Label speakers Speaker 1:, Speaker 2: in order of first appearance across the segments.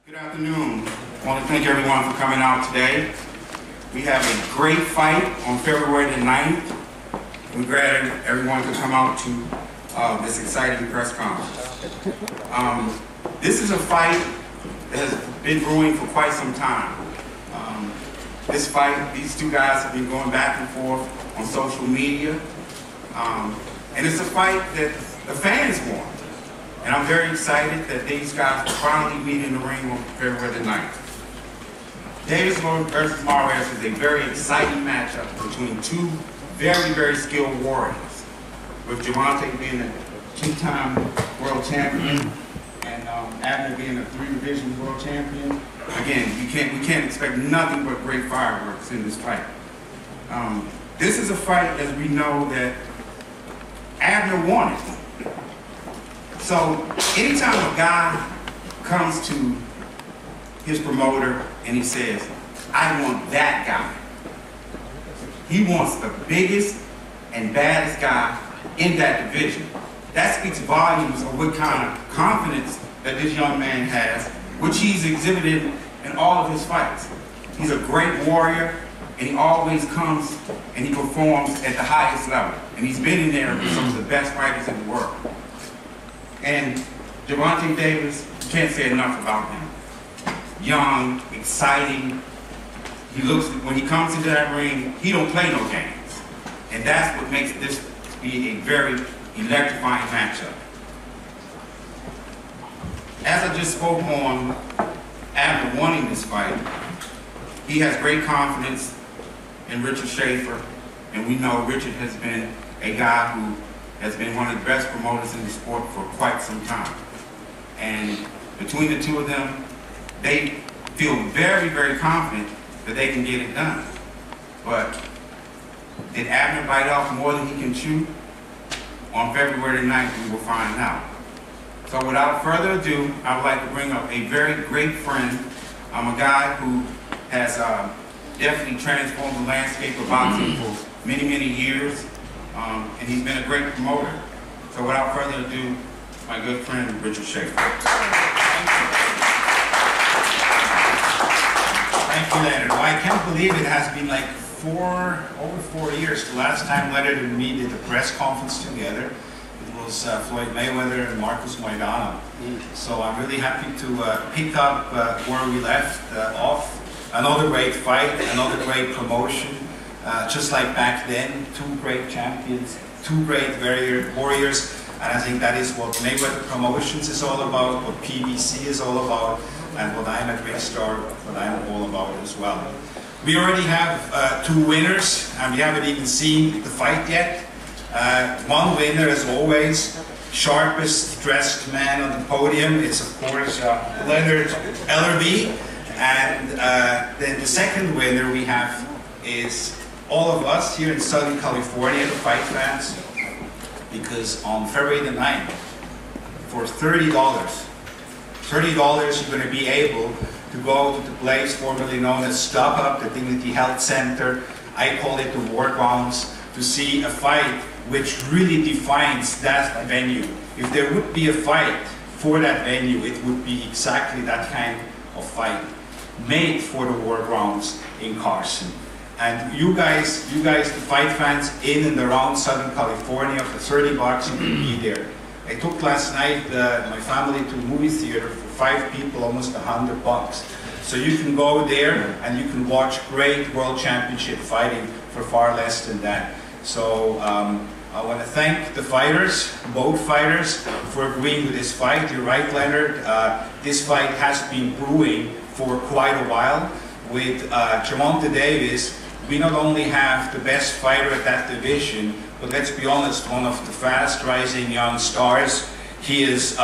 Speaker 1: Good afternoon. I want to thank everyone for coming out today. We have a great fight on February the 9th. We're glad everyone could come out to this exciting press conference. This is a fight that has been brewing for quite some time. This fight, these two guys have been going back and forth on social media. And it's a fight that the fans want. And I'm very excited that these guys will finally meet in the ring on February the 9th. Davis versus Mares is a very exciting matchup between two very, very skilled warriors. With Gervonta being a two-time world champion and Abner being a three-division world champion. Again, we can't expect nothing but great fireworks in this fight. This is a fight, as we know, that Abner wanted. So anytime a guy comes to his promoter and he says, I want that guy, he wants the biggest and baddest guy in that division. That speaks volumes of what kind of confidence that this young man has, which he's exhibited in all of his fights. He's a great warrior, and he always comes and he performs at the highest level. And he's been in there with some of the best fighters in the world. And Gervonta Davis, you can't say enough about him. Young, exciting. He looks, when he comes into that ring, he don't play no games. And that's what makes this be a very electrifying matchup. As I just spoke on Abner wanting this fight, he has great confidence in Richard Schaefer, and we know Richard has been a guy who has been one of the best promoters in the sport for quite some time. And between the two of them, they feel very, very confident that they can get it done. But did Abner bite off more than he can chew? On February 9th, we will find out. So without further ado, I would like to bring up a very great friend. I'm a guy who has definitely transformed the landscape of boxing for many, many years. And he's been a great promoter. So without further ado, my good friend, Richard Schaefer.
Speaker 2: Thank you, Leonard. Well, I can't believe it has been like over 4 years. The last time Leonard and me did a press conference together, it was Floyd Mayweather and Marcus Maidana. So I'm really happy to pick up where we left off. Another great fight, another great promotion. Just like back then, two great champions, two great warriors, and I think that is what Mayweather Promotions is all about, what PBC is all about, and what I'm at Ringstar, what I'm all about as well. We already have two winners, and we haven't even seen the fight yet. One winner, as always, sharpest dressed man on the podium is, of course, Leonard Ellerby, and then the second winner we have is all of us here in Southern California, the fight fans, because on February the 9th, for $30 you're going to be able to go to the place formerly known as Stop Up, the Dignity Health Center. I call it the War Grounds, to see a fight which really defines that venue. If there would be a fight for that venue, it would be exactly that kind of fight, made for the War Grounds in Carson. And you guys, the fight fans in and around Southern California, for $30 you can be there. I took last night my family to a movie theater for 5 people, almost $100. So you can go there and you can watch great world championship fighting for far less than that. So I want to thank the fighters, both fighters, for agreeing to this fight. You're right, Leonard. This fight has been brewing for quite a while. With Gervonta Davis, we not only have the best fighter at that division, but let's be honest, one of the fast rising young stars. He is,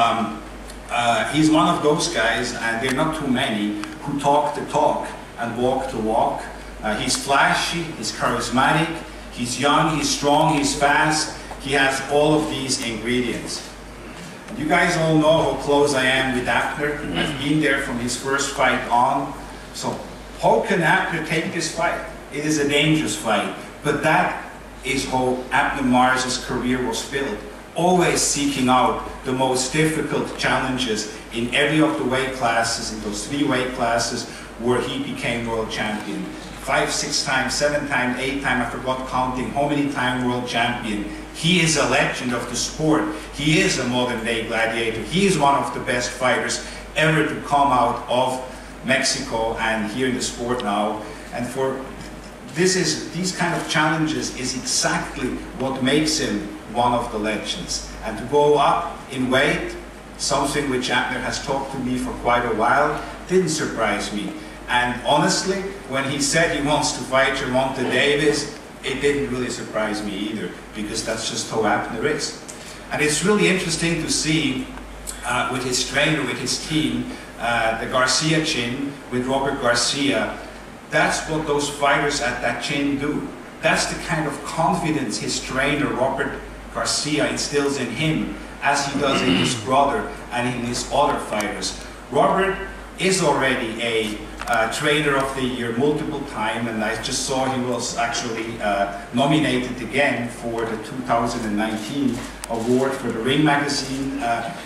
Speaker 2: he's one of those guys, and there are not too many, who talk the talk and walk the walk. He's flashy, he's charismatic, he's young, he's strong, he's fast. He has all of these ingredients. And you guys all know how close I am with Abner. I've been there from his first fight on. So how can Abner take this fight? It is a dangerous fight, but that is how Abner Mares' career was built, always seeking out the most difficult challenges in every of the weight classes, in those 3 weight classes where he became world champion. 5, 6 times, 7 times, 8 times, I forgot counting how many times world champion. He is a legend of the sport. He is a modern day gladiator. He is one of the best fighters ever to come out of Mexico and here in the sport now. And for these kind of challenges is exactly what makes him one of the legends. And to go up in weight, something which Abner has talked to me for quite a while, didn't surprise me. And honestly, when he said he wants to fight Gervonta Davis, it didn't really surprise me either, because that's just how Abner is. And it's really interesting to see with his trainer, with his team, the Garcia chin, with Robert Garcia, that's what those fighters at that chin do. That's the kind of confidence his trainer, Robert Garcia, instills in him, as he does in his brother and in his other fighters. Robert is already a Trainer of the Year multiple times, and I just saw he was actually nominated again for the 2019 award for the Ring Magazine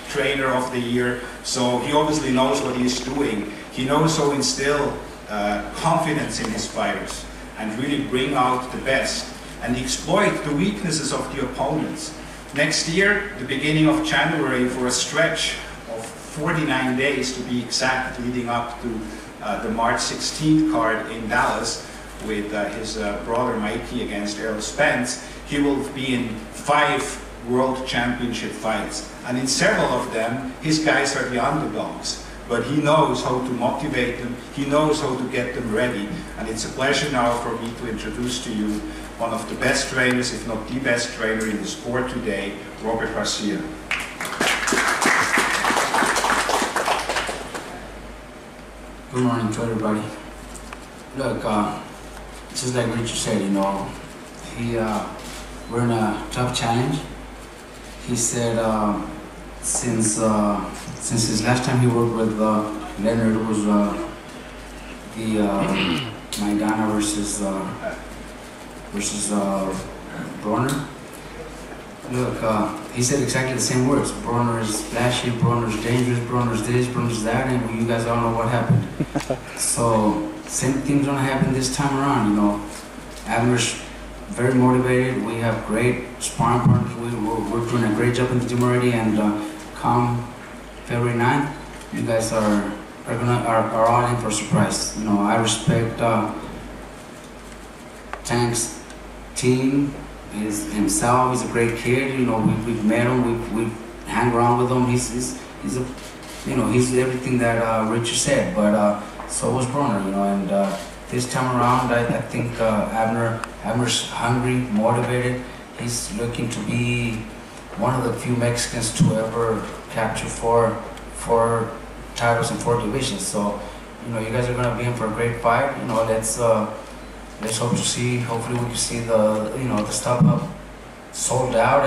Speaker 2: Trainer of the Year. So he obviously knows what he's doing. He knows how to instill confidence in his fighters and really bring out the best and exploit the weaknesses of the opponents. Next year, the beginning of January, for a stretch of 49 days to be exact, leading up to the March 16th card in Dallas with his brother Mikey against Errol Spence, he will be in 5 World Championship fights. And in several of them, his guys are the underdogs. But he knows how to motivate them, he knows how to get them ready. And it's a pleasure now for me to introduce to you one of the best trainers, if not the best trainer in the sport today, Robert Garcia.
Speaker 3: Good morning to everybody. Look, just like Richard said, you know, we're in a tough challenge. He said since his last time he worked with Leonard, it was the Maidana versus Bronner. Look, he said exactly the same words. Bronner is flashy, Bronner is dangerous, Bronner is this, Bronner is that, and you guys all know what happened. So, same thing's gonna happen this time around, you know. Abner's very motivated, we have great sparring partners, we're doing a great job in the gym already, and come February 9th, you guys are all in for a surprise. You know, I respect Tank's team, himself. He's a great kid. You know, we've met him. We hang around with him. He's a, you know, he's everything that Richard said. But so was Bronner. You know, and this time around, I think Abner's hungry, motivated. He's looking to be one of the few Mexicans to ever capture four titles in 4 divisions. So, you know, you guys are gonna be in for a great fight. You know, let's hope to see. Hopefully, we can see the stuff up sold out,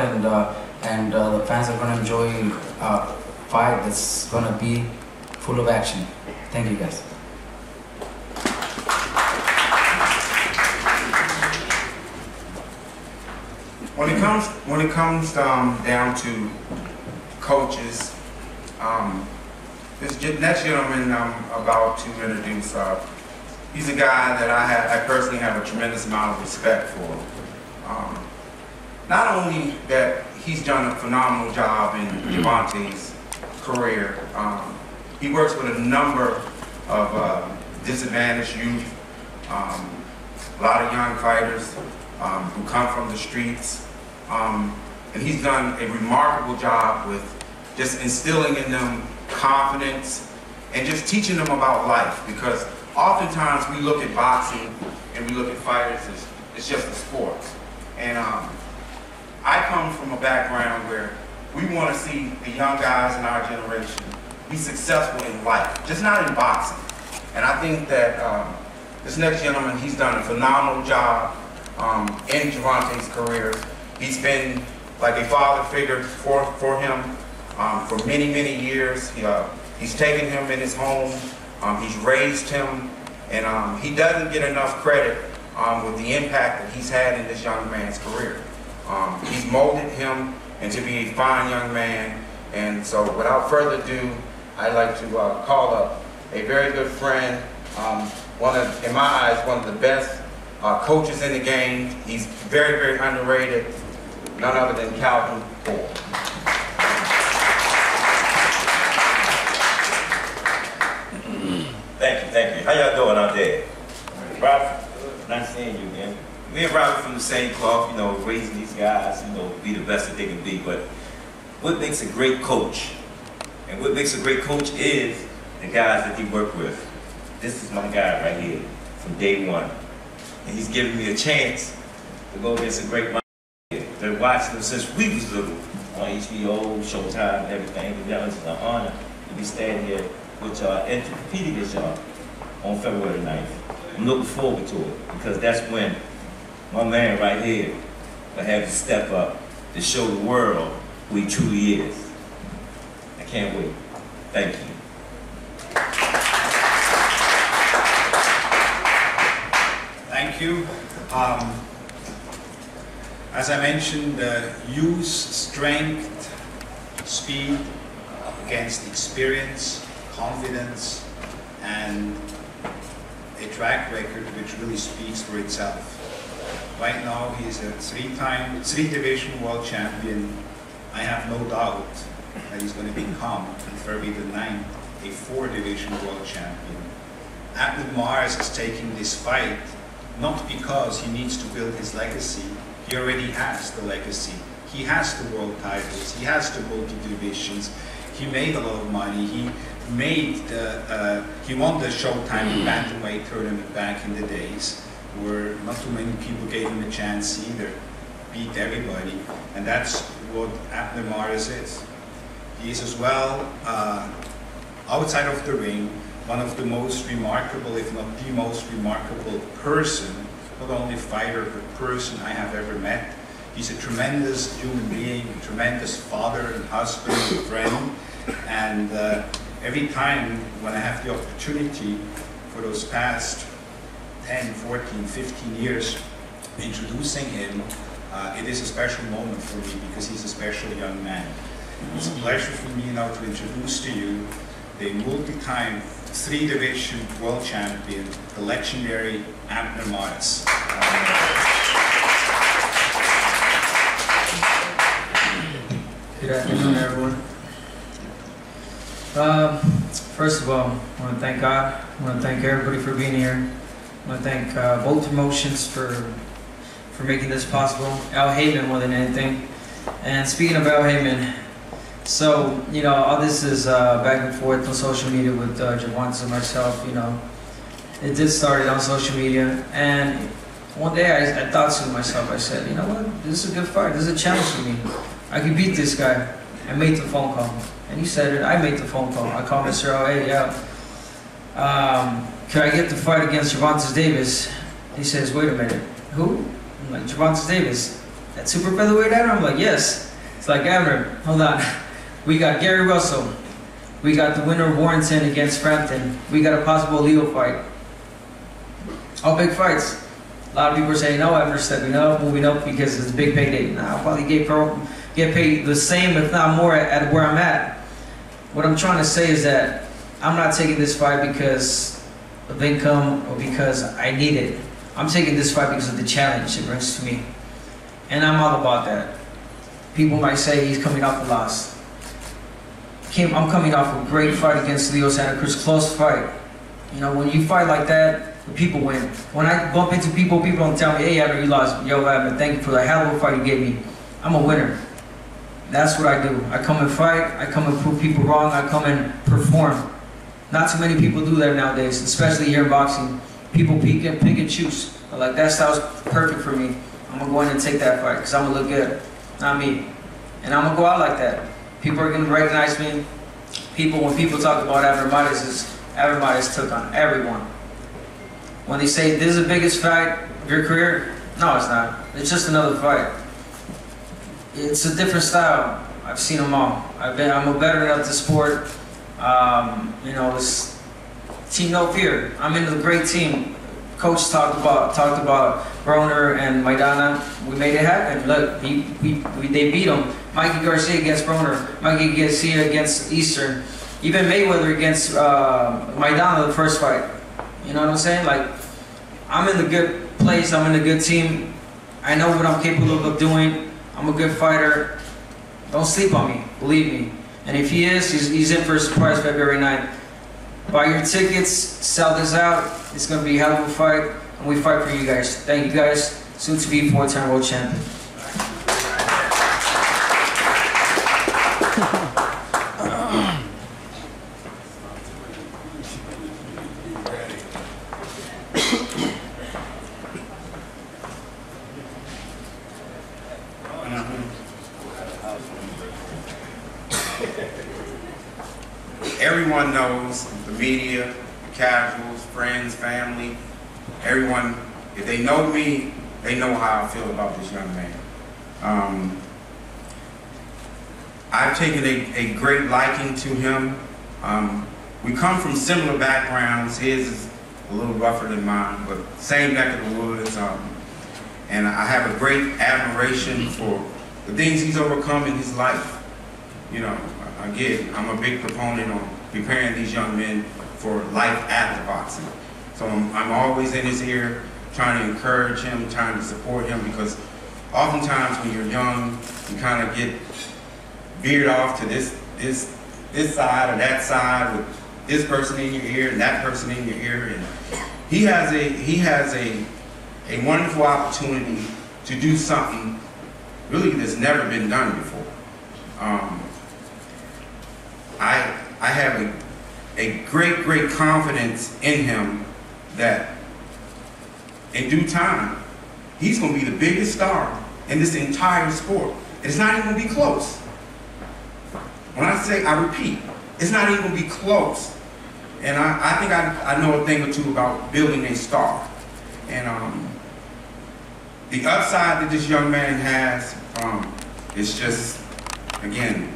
Speaker 3: and the fans are gonna enjoy a fight that's gonna be full of action. Thank you, guys.
Speaker 1: When it comes down to coaches, this next gentleman I'm about to introduce, he's a guy that I personally have a tremendous amount of respect for. Not only that he's done a phenomenal job in Gervonta's career, he works with a number of disadvantaged youth, a lot of young fighters who come from the streets, and he's done a remarkable job with just instilling in them confidence and just teaching them about life, because oftentimes we look at boxing and we look at fighters as it's just a sport. And I come from a background where we want to see the young guys in our generation be successful in life, just not in boxing. And I think that this next gentleman, he's done a phenomenal job in Gervonta's career. He's been like a father figure for him for many, many years. He's taken him in his home. He's raised him, and he doesn't get enough credit with the impact that he's had in this young man's career. He's molded him and to be a fine young man. And so without further ado, I'd like to call up a very good friend, in my eyes, one of the best coaches in the game. He's very, very underrated, none other than Calvin Ford.
Speaker 4: Thank you. How y'all doing out there? Robert, nice seeing you again. Me and Robert from the same cloth, you know, raising these guys, you know, be the best that they can be. But what makes a great coach, and what makes a great coach is the guys that you work with. This is my guy right here from day one. And he's giving me a chance to go against a great mind. They're watching him since we was little on HBO, Showtime, and everything. And now it's an honor to be standing here with y'all and to compete against y'all on February 9th. I'm looking forward to it because that's when my man right here will have to step up to show the world who he truly is. I can't wait. Thank you.
Speaker 2: Thank you. As I mentioned, use strength, speed against experience, confidence, and a track record which really speaks for itself. Right now, he's a three-division world champion. I have no doubt that he's going to become, on February the 9th, a four-division world champion. Abner Mars is taking this fight not because he needs to build his legacy. He already has the legacy. He has the world titles. He has the multi-divisions. He made a lot of money. He won the Showtime bantamweight tournament back in the days, where not too many people gave him a chance either. Beat everybody, and that's what Abner Mares is. He is as well, outside of the ring, one of the most remarkable, if not the most remarkable person, not only fighter, but person I have ever met. He's a tremendous human being, a tremendous father and husband and friend. And every time when I have the opportunity for those past 10, 14, 15 years introducing him, it is a special moment for me because he's a special young man. It's a pleasure for me now to introduce to you the multi-time three-division world champion, the legendary Abner Mares.
Speaker 5: Good afternoon, everyone. First of all, I want to thank God. I want to thank everybody for being here. I want to thank both promotions for making this possible. Al Heyman more than anything. And speaking of Al Heyman, so, you know, all this is back and forth on social media with Gervonta and myself, you know. It did start on social media, and one day I thought to myself, I said, you know what, this is a good fight, this is a challenge for me. I can beat this guy. I made the phone call. And he said it, I made the phone call. I called Mr. L, hey, yeah. Can I get the fight against Gervonta Davis? He says, wait a minute, who? I'm like, Gervonta Davis. That super featherweight Abner? I'm like, yes. It's like, Abner, hold on. We got Gary Russell. We got the winner of Warrington against Frampton. We got a possible Leo fight. All big fights. A lot of people are saying, no, Abner's stepping up, moving up because it's a big payday. Nah, I'll probably get paid the same, if not more, at where I'm at. What I'm trying to say is that I'm not taking this fight because of income or because I need it. I'm taking this fight because of the challenge it brings to me. And I'm all about that. People might say he's coming off a loss. I'm coming off a great fight against Leo Santa Cruz, close fight. You know, when you fight like that, the people win. When I bump into people don't tell me, hey, Abner, you lost. Yo, Abner, thank you for the hell of a fight you gave me. I'm a winner. That's what I do. I come and fight. I come and prove people wrong. I come and perform. Not too many people do that nowadays, especially here in boxing. People pick and choose. But like, that style's perfect for me. I'm going to go in and take that fight because I'm going to look good. Not me. And I'm going to go out like that. People are going to recognize me. When people talk about Abner Mares took on everyone. When they say this is the biggest fight of your career, no, it's not. It's just another fight. It's a different style. I've seen them all. I'm a veteran of the sport. You know, it's Team No Fear. I'm in a great team. coach talked about Broner and Maidana. We made it happen. Look, they beat him. Mikey Garcia against Broner, Mikey Garcia against Eastern, even Mayweather against Maidana the first fight. You know what I'm saying? Like, I'm in the good place. I'm in a good team. I know what I'm capable of doing. I'm a good fighter. Don't sleep on me. Believe me. And if he is, he's in for a surprise February 9th. Buy your tickets. Sell this out. It's going to be a hell of a fight. And we fight for you guys. Thank you guys. Soon to be 4-time world champion.
Speaker 1: Everyone knows, the media, the casuals, friends, family, everyone, if they know me, they know how I feel about this young man. I've taken a great liking to him. We come from similar backgrounds. His is a little rougher than mine, but same neck of the woods. And I have a great admiration for the things he's overcome in his life. You know, again, I'm a big proponent on preparing these young men for life after boxing. So I'm always in his ear, trying to encourage him, trying to support him, because oftentimes when you're young, you kind of get veered off to this side or that side with this person in your ear and that person in your ear. And he has a wonderful opportunity to do something really that's never been done before. I have a great confidence in him that in due time, he's going to be the biggest star in this entire sport. It's not even going to be close. When I say, I repeat, it's not even going to be close. And I think I know a thing or two about building a star. And the upside that this young man has is just, again,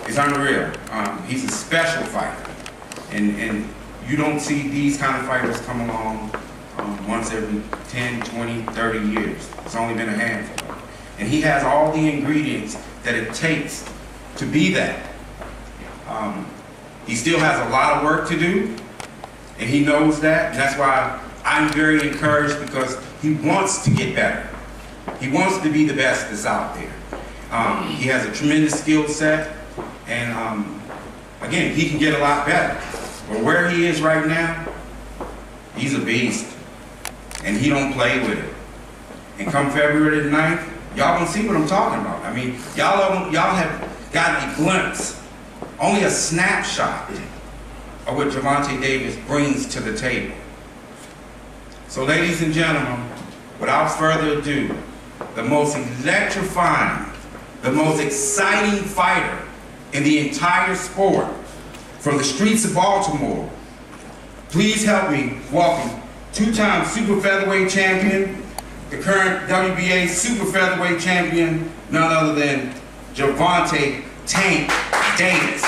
Speaker 1: it's unreal. He's a special fighter. And you don't see these kind of fighters come along once every 10, 20, 30 years. It's only been a handful. And he has all the ingredients that it takes to be that. He still has a lot of work to do, and he knows that. And that's why I'm very encouraged, because he wants to get better. He wants to be the best that's out there. He has a tremendous skill set. And again, he can get a lot better. But where he is right now, he's a beast. And he don't play with it. And come February the 9th, y'all gonna see what I'm talking about. I mean, y'all have gotten a glimpse, only a snapshot of what Gervonta Davis brings to the table. So ladies and gentlemen, without further ado, the most electrifying, the most exciting fighter in the entire sport, from the streets of Baltimore, please help me welcome two-time super featherweight champion, the current WBA super featherweight champion, none other than Gervonta Tank Davis.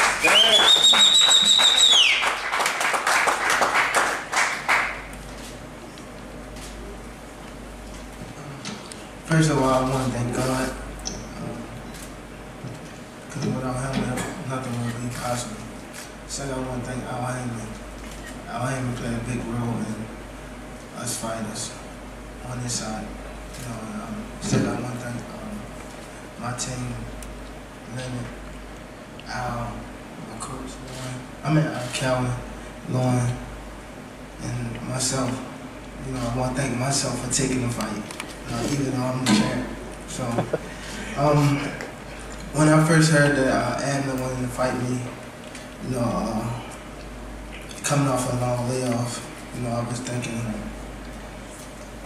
Speaker 6: First of all, I want to thank God, because without him, nothing would be possible. Second, I want to thank Al Heyman. Al Heyman played a big role in us fighters on this side. You know, second, I want to thank my team, Leonard, Al, my coach, Calvin, Lauren, and myself. You know, I want to thank myself for taking the fight. Even though I'm the champ. So, when I first heard that Abner wanted to fight me, you know, coming off a long layoff, you know, I was thinking,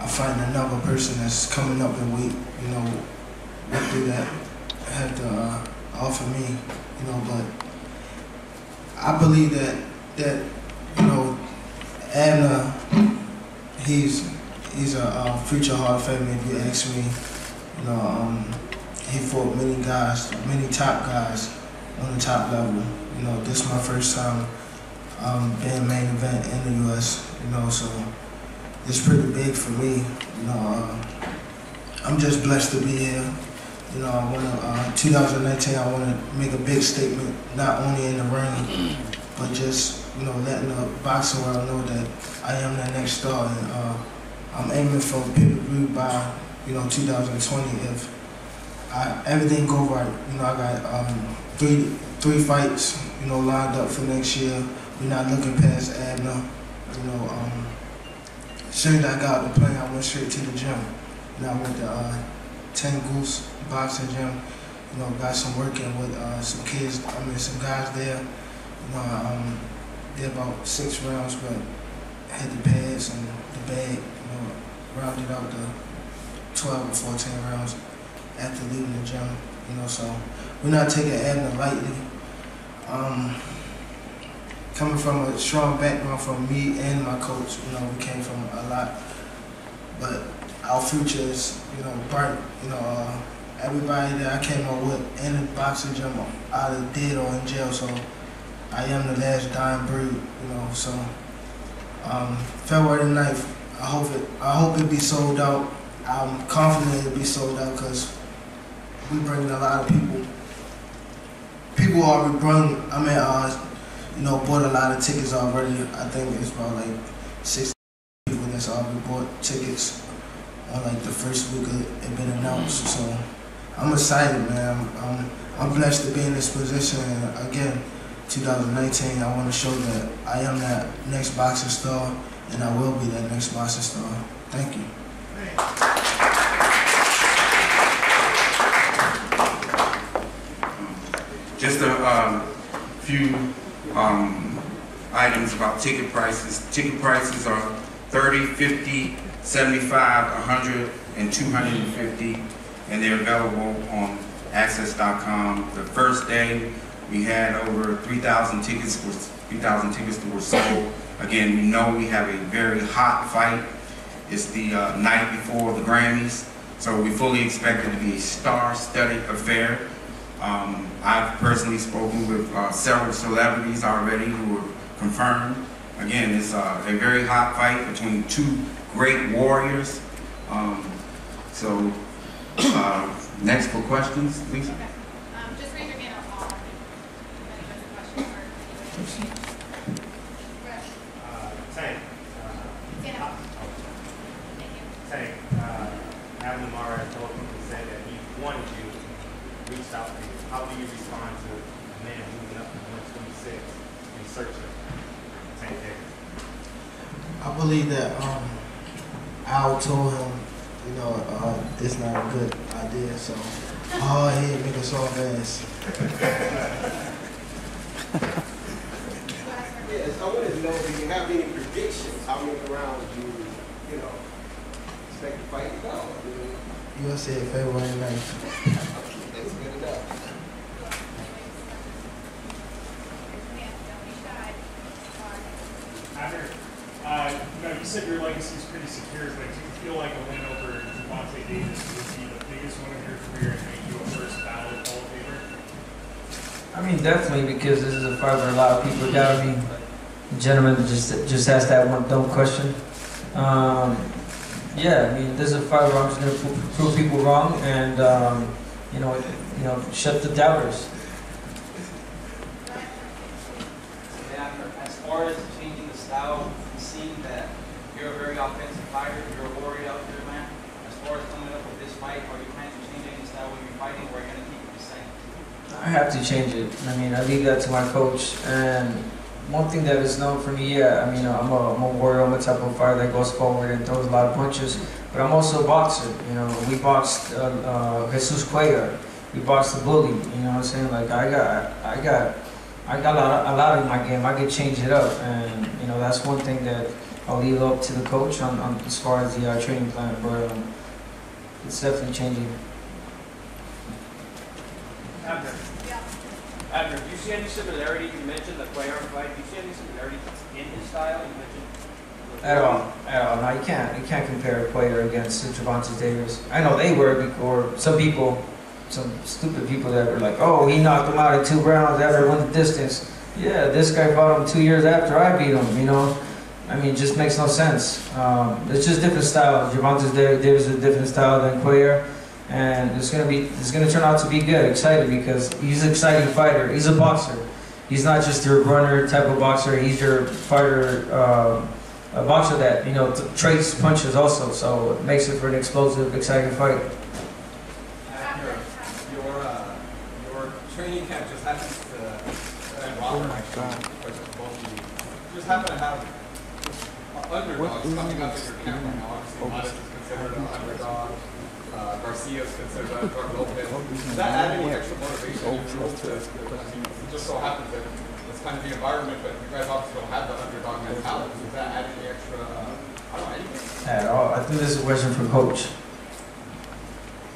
Speaker 6: I'm fighting another person that's coming up in weight, you know, what do that have to offer me, you know, but I believe that you know, Abner, he's a future Hall of Famer, if you ask me. You know, he fought many guys, many top guys on the top level. You know, this is my first time being main event in the U.S. You know, so it's pretty big for me. You know, I'm just blessed to be here. You know, I want to 2019. I want to make a big statement, not only in the ring, but just letting the boxing world know that I am the next star, and I'm aiming for pay-per-view by 2020 if everything go right. I got three fights lined up for next year. We're not looking past Abner. As soon as I got out the plane, I went straight to the gym. I went to 10 Goose Boxing Gym. Got some work in with some kids. Some guys there. Did about 6 rounds, but had the pads and the bag. Rounded out the 12 or 14 rounds after leaving the gym. So we're not taking Abner lightly. Coming from a strong background from me and my coach, we came from a lot, but our future is, bright. Everybody that I came up with in the boxing gym either dead or in jail, so I am the last dying breed, so February 9th, I hope it be sold out. I'm confident it'll be sold out because we bringing a lot of people. People already bought a lot of tickets already. I think it's about like 60 people that's already bought tickets on like the first week it been announced. So I'm excited, man. I'm blessed to be in this position. And again, 2019, I want to show that I am that next boxing star, and I will be that next boxing star. Thank you.
Speaker 1: Just a few items about ticket prices. Ticket prices are $30, $50, $75, $100, and $250, and they're available on access.com. The first day, we had over 3,000 tickets. 3,000 tickets that were sold. Again, we know we have a very hot fight. It's the night before the Grammys, so we fully expect it to be a star-studded affair. I've personally spoken with several celebrities already who are confirmed. Again, it's a very hot fight between two great warriors. Next for questions, please.
Speaker 7: Okay. Just raise your hand up all. If anyone has a question or
Speaker 8: Tank.
Speaker 7: stand up. Thank you.
Speaker 8: Tank. Abner told me to say that he wanted you, reached out to you. How do you respond to a man moving up to 126 in search of Tank Davis?
Speaker 6: I believe that Al told him, this not a good idea, so hard head make us all fast.
Speaker 9: Yes, I wanted to know if you have any predictions, how many rounds you expect the fight to go.
Speaker 6: You'll see it February 9th.
Speaker 9: That's good enough.
Speaker 8: Abner, you said your legacy is pretty secure, but do you feel like a win over Gervonta Davis would be the biggest one of your career and make you a first ballot Hall of Famer?
Speaker 5: I mean, definitely, because this is a fight where a lot of people doubt me. The gentleman just asked that one dumb question. Yeah, I mean, this is a fight where I'm just going to prove people wrong and, shut the doubters.
Speaker 10: As far as changing the style, it seems that you're a very offensive fighter, you're a warrior out there, man. As far as coming up with this fight, are you planning to change any style when you're fighting, or are you going to keep it the same?
Speaker 5: I have to change it. I mean, I leave that to my coach. And one thing that is known for me, I'm a warrior, I'm a type of fighter that goes forward and throws a lot of punches. But I'm also a boxer. We boxed Jesus Cuellar. We boxed the Bully. You know what I'm saying? Like I got a lot in my game. I could change it up, and that's one thing that I'll leave up to the coach on as far as the training plan. But it's definitely changing.
Speaker 11: Abner.
Speaker 7: Yeah.
Speaker 11: Abner, do you see any similarity? You mentioned the Cuellar fight. Do you see any similarity in his style? You mentioned
Speaker 5: At all. No, you can't compare Cuellar against Gervonta Davis. I know they were, or some stupid people that were like, oh, he knocked him out in 2 rounds after won the distance. Yeah, this guy fought him 2 years after I beat him. I mean, it just makes no sense. It's just different style. Gervonta Davis is a different style than Cuellar, and it's gonna turn out to be good. Excited because he's an exciting fighter. He's a boxer. He's not just your runner type of boxer. He's your fighter, a boxer that trades punches also. So it makes it for an explosive, exciting fight.
Speaker 12: Your training camp just happens to, and Robert actually, both of you, just happen to have underdogs coming up in your camp right now. Obviously, Modest is considered an underdog. Garcia is considered an underdog. Lopez. Does that add any extra motivation in your role it just so happens that it's kind of the environment, but you guys obviously don't have the underdog mentality. Does that add any extra, I don't know, anything?
Speaker 5: At all. I think this is a question for Coach.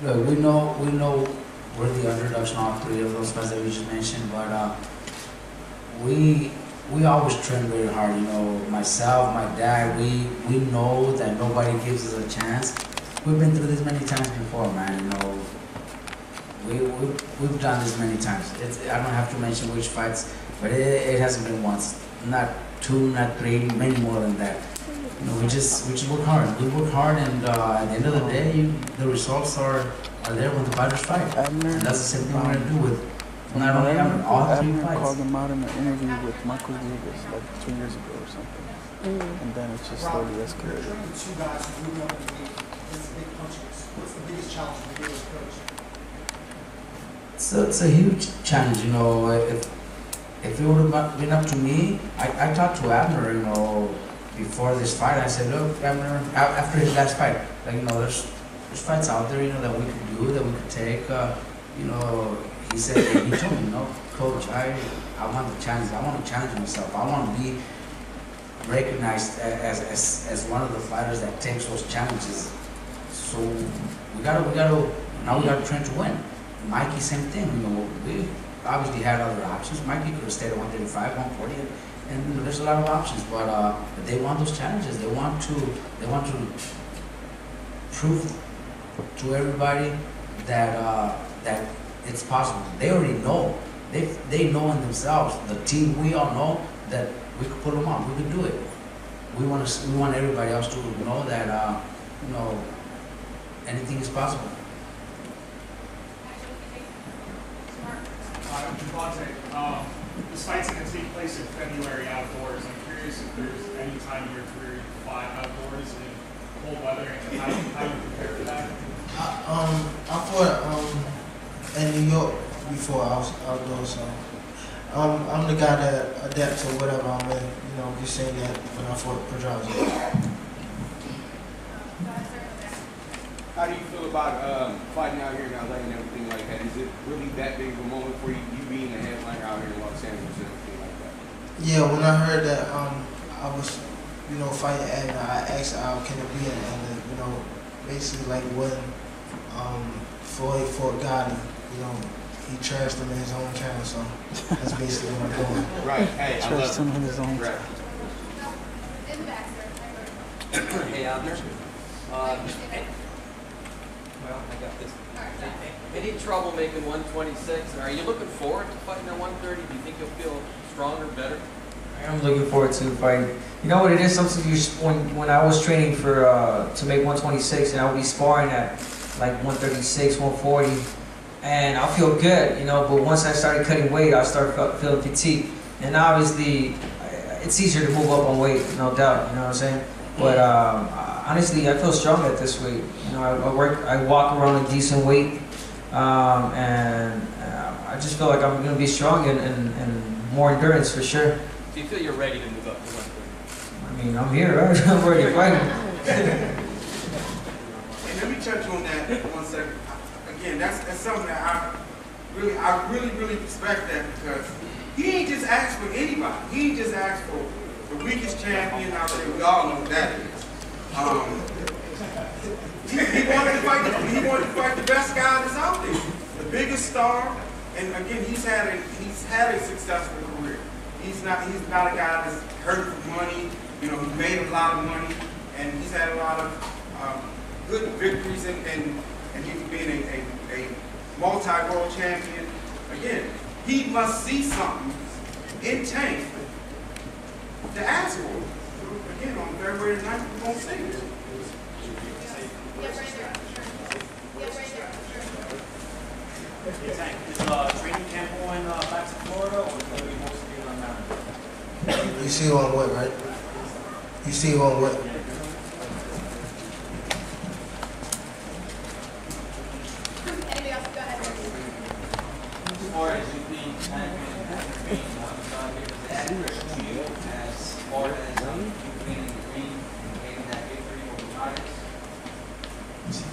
Speaker 3: Look, we know we're the underdogs in all three of those fights that we just mentioned, but we always train very hard. Myself, my dad, we know that nobody gives us a chance. We've been through this many times before, man. We've done this many times. I don't have to mention which fights, but it hasn't been once, not two, not three, many more than that. We just work hard. We work hard, and at the end of the day, the results are there when the fighters fight. And that's the same thing we're gonna do with not only Abner, all three fights.
Speaker 13: Called him out in an interview with Michael Davis like 2 years ago or something, and then it just slowly escalated.
Speaker 14: Two guys who moved up in the league against big punches. What's the biggest challenge for you as a coach?
Speaker 3: It's a huge challenge, If it would have been up to me, I talked to Abner, before this fight. I said, look, Abner, after his last fight, there's fights out there, that we could do, that we could take. He said, he told me, Coach, I want the challenge. I want to challenge myself. I want to be recognized as one of the fighters that takes those challenges. So we gotta train to win. Mikey, same thing. We obviously had other options. Mikey could have stayed at 135, 140, and there's a lot of options. But they want those challenges. They want to prove to everybody that it's possible. They already know. They know in themselves. The team, we all know that we could pull them off. We could do it. We want everybody else to know that anything is possible.
Speaker 14: Gervonta, this fight's going to take place in February outdoors. I'm curious if there's any time in your career you fly outdoors in cold weather and how you prepare for that.
Speaker 6: I fought in New York before I was outdoors, so I'm the guy that adapts to whatever I'm in. Just saying that when I fought Pedraza.
Speaker 12: How do you feel about fighting out here in LA and everything like that? Is it really that big of a moment for you being a headliner out here in Los Angeles and everything like that?
Speaker 6: Yeah, when I heard that I was, fighting Abner, I asked Al, can it be in LA? Basically like when Floyd fought Gotti, he trashed him in his own town, so that's basically what I'm doing.
Speaker 12: Right. Hey, I love
Speaker 13: him in his own
Speaker 12: town.
Speaker 15: Hey, Abner. Well, I got this. Any trouble making 126? Are you looking forward to fighting at 130? Do you think you'll feel stronger, better?
Speaker 5: I'm looking forward to the fight. You know what it is? Sometimes when I was training for to make 126, and I would be sparring at like 136, 140, and I feel good, But once I started cutting weight, I started feeling fatigue, and obviously it's easier to move up on weight, no doubt. You know what I'm saying? But honestly, I feel strong at this weight. I walk around a decent weight, and I just feel like I'm going to be strong and more endurance for sure.
Speaker 15: Do you feel you're ready to move up to 130?
Speaker 5: I mean, I'm here, right? I'm ready to fight.
Speaker 1: And let me touch on that 1 second. Again, that's something that I really respect that, because he ain't just asked for anybody. He ain't just asked for the weakest champion out there. We all know what that is. He wanted to fight the best guy that's out there, the biggest star. And again, he's had a successful career. He's not a guy that's hurting for money. He's made a lot of money, and he's had a lot of good victories, and he's being a multi-world champion. Again, he must see something in Tank to ask for. again, on February 9th, we're going to stay here.
Speaker 11: Is training camp going back to Florida, or is it going to be mostly on Maryland?
Speaker 6: You see on what, right? You see on what?
Speaker 7: Anybody else? Go ahead.
Speaker 10: As far as you being kind of being is that to you as far as you being in the green and getting that victory over Giants?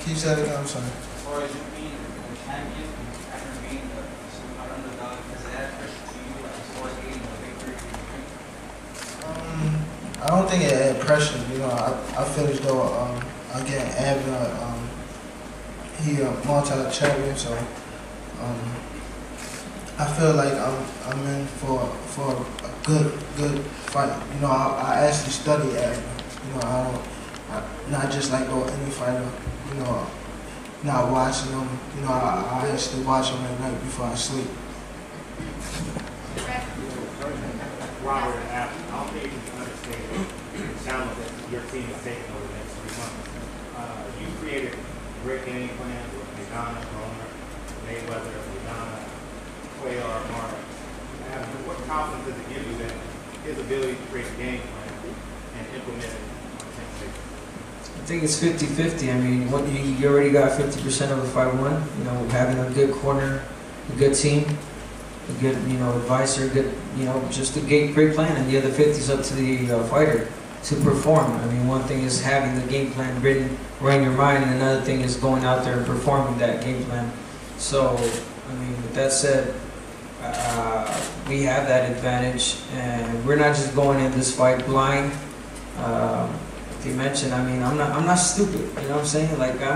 Speaker 6: Keep saying it again, I'm sorry.
Speaker 10: As far as you being the champion after being the super underdog, is that pressure to you as far as getting the victory in the green?
Speaker 6: I don't think it had pressure. You know, I feel as though again Abner, he a multi-champion, so I feel like I'm in for a good fight. You know, I actually study Abner. You know, not just like any fighter. You know, not watching him. You know, I actually watch him at night before I sleep.
Speaker 8: Robert and Abner, I don't think you can understand the challenge that your team is taking over the next 3 months. You created a great game plan with Madonna, Romer, Mayweather, Madonna, Cuellar, Mark. Abner, what confidence does it give you that his ability to create a game plan and implement it on 10 days?
Speaker 5: I think it's 50-50. I mean, you already got 50% of the fight won. You know, having a good corner, a good team, a good, advisor, good, just a great plan, and the other 50 is up to the fighter to perform. I mean, one thing is having the game plan written right in your mind, and another thing is going out there and performing that game plan. So, I mean, with that said, we have that advantage, and we're not just going in this fight blind. Like you mentioned, I mean, I'm not stupid. You know what I'm saying? Like I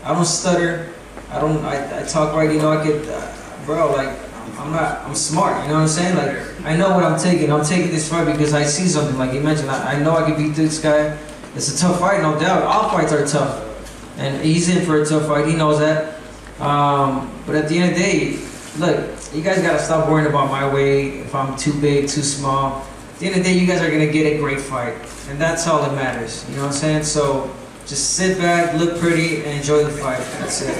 Speaker 5: don't stutter. I talk right. You know, I get, bro. Like I'm smart. You know what I'm saying? Like I know what I'm taking. I'm taking this fight because I see something. Like you mentioned, I know I can beat this guy. It's a tough fight, no doubt. All fights are tough, and he's in for a tough fight. He knows that. But at the end of the day, look, you guys gotta stop worrying about my weight. If I'm too big, too small. At the end of the day, you guys are gonna get a great fight, and that's all that matters. You know what I'm saying? So just sit back, look pretty, and enjoy the fight. That's it.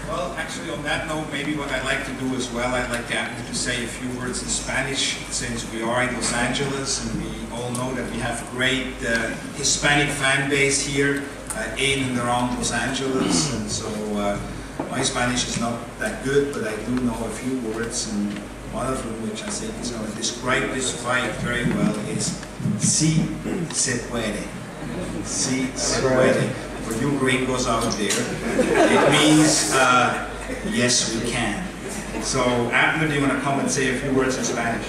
Speaker 2: Well, actually, on that note, maybe what I'd like to do as well, I'd like Abner to say a few words in Spanish, since we are in Los Angeles, and we all know that we have great Hispanic fan base here in and around Los Angeles, and so my Spanish is not that good, but I do know a few words, and one of them, which I think is going to describe this fight very well, is "Sí se puede." "Sí se puede." For you gringos out there, it means yes, we can. So, Abner, do you want to come and say a few words in Spanish?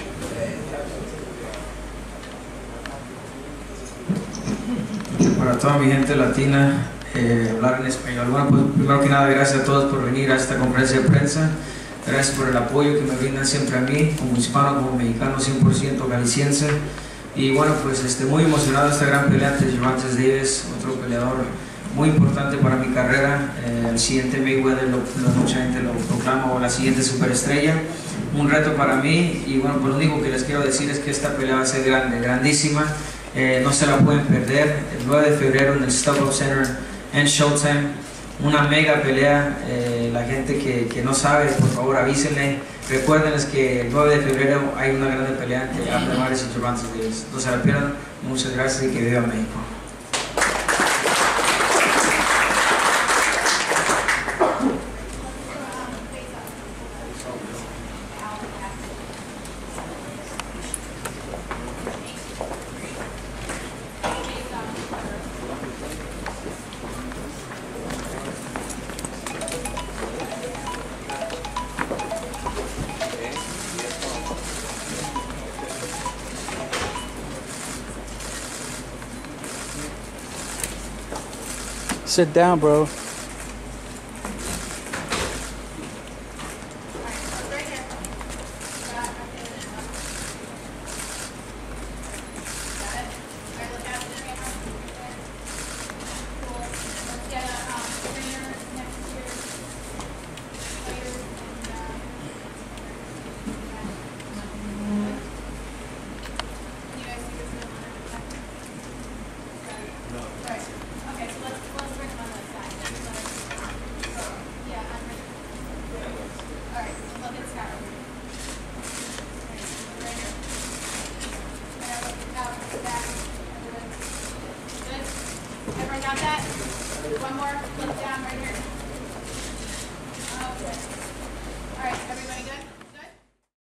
Speaker 5: Para toda mi gente latina, hablar en español. Bueno, pues primero que nada, gracias a todos por venir a esta conferencia de prensa. Gracias por el apoyo que me brindan siempre a mí, como hispano, como mexicano, 100% galiciense. Y bueno, pues muy emocionado de esta gran pelea ante Gervonta Davis, otro peleador muy importante para mi carrera. El siguiente Mayweather, mucha gente lo proclama, o la siguiente superestrella. Un reto para mí, y bueno, pues lo único que les quiero decir es que esta pelea va a ser grande, grandísima. No se la pueden perder. El 9 de febrero en el StubHub Center en Showtime. Una mega pelea. La gente que no sabe, por favor avísenle. Recuérdenles que el 9 de febrero hay una gran pelea entre Abner y Gervonta Davis. No se la pierdan. Muchas gracias y que viva México.
Speaker 13: Sit down, bro.
Speaker 7: got that? One more, look down right here.